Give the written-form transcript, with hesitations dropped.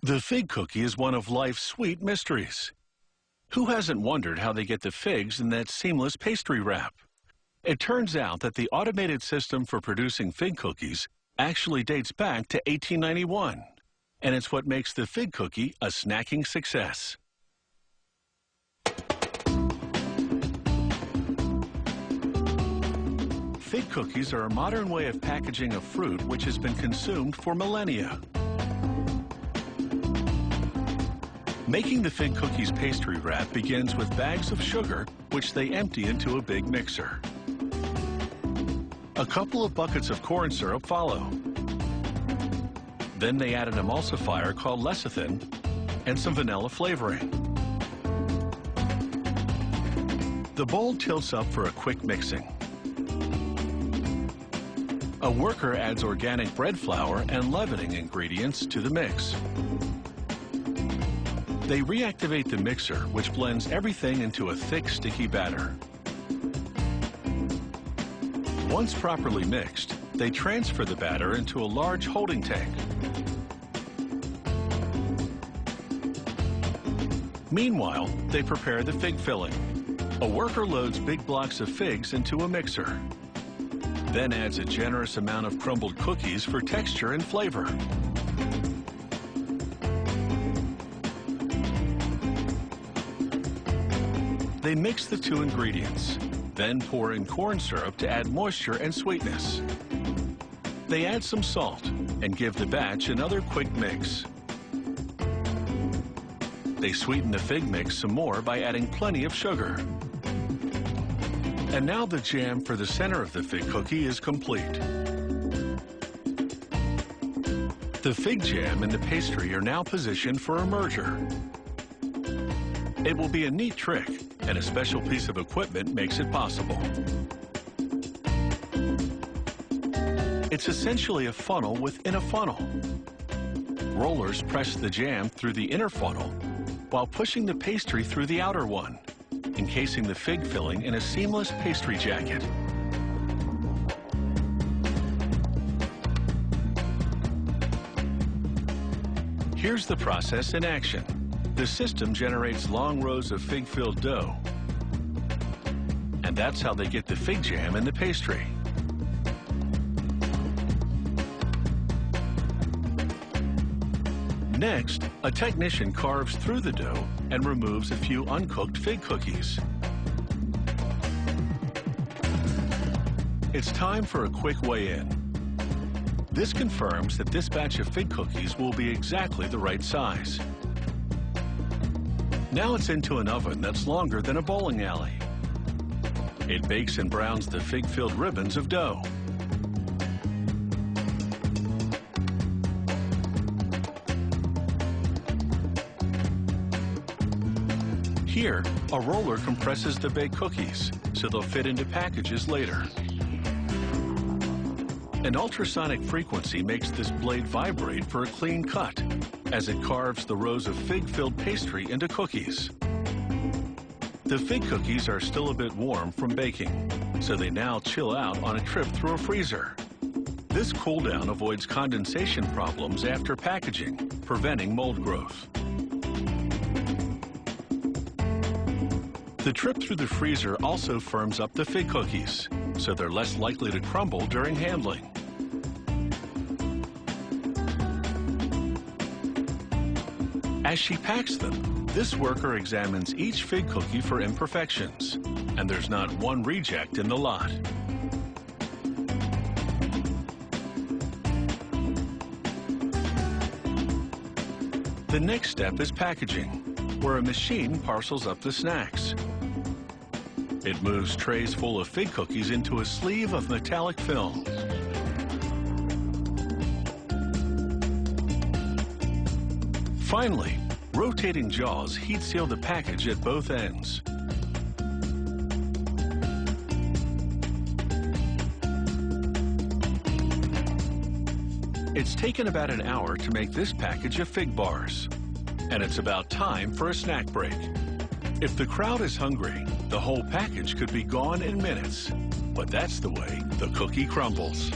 The fig cookie is one of life's sweet mysteries. Who hasn't wondered how they get the figs in that seamless pastry wrap? It turns out that the automated system for producing fig cookies actually dates back to 1891, and it's what makes the fig cookie a snacking success. Fig cookies are a modern way of packaging a fruit which has been consumed for millennia. Making the fig cookies pastry wrap begins with bags of sugar, which they empty into a big mixer. A couple of buckets of corn syrup follow. Then they add an emulsifier called lecithin and some vanilla flavoring. The bowl tilts up for a quick mixing. A worker adds organic bread flour and leavening ingredients to the mix. They reactivate the mixer, which blends everything into a thick, sticky batter. Once properly mixed, they transfer the batter into a large holding tank. Meanwhile, they prepare the fig filling. A worker loads big blocks of figs into a mixer, then adds a generous amount of crumbled cookies for texture and flavor. They mix the two ingredients, then pour in corn syrup to add moisture and sweetness. They add some salt and give the batch another quick mix. They sweeten the fig mix some more by adding plenty of sugar. And now the jam for the center of the fig cookie is complete. The fig jam and the pastry are now positioned for a merger. It will be a neat trick, and a special piece of equipment makes it possible. It's essentially a funnel within a funnel. Rollers press the jam through the inner funnel while pushing the pastry through the outer one, encasing the fig filling in a seamless pastry jacket. Here's the process in action. The system generates long rows of fig-filled dough, and that's how they get the fig jam in the pastry. Next, a technician carves through the dough and removes a few uncooked fig cookies. It's time for a quick weigh-in. This confirms that this batch of fig cookies will be exactly the right size. Now it's into an oven that's longer than a bowling alley. It bakes and browns the fig-filled ribbons of dough. Here, a roller compresses the baked cookies, so they'll fit into packages later. An ultrasonic frequency makes this blade vibrate for a clean cut as it carves the rows of fig-filled pastry into cookies. The fig cookies are still a bit warm from baking, so they now chill out on a trip through a freezer. This cool down avoids condensation problems after packaging, preventing mold growth. The trip through the freezer also firms up the fig cookies, so they're less likely to crumble during handling. As she packs them, this worker examines each fig cookie for imperfections, and there's not one reject in the lot. The next step is packaging, where a machine parcels up the snacks. It moves trays full of fig cookies into a sleeve of metallic film. Finally, rotating jaws heat seal the package at both ends. It's taken about an hour to make this package of fig bars, and it's about time for a snack break. If the crowd is hungry, the whole package could be gone in minutes, but that's the way the cookie crumbles.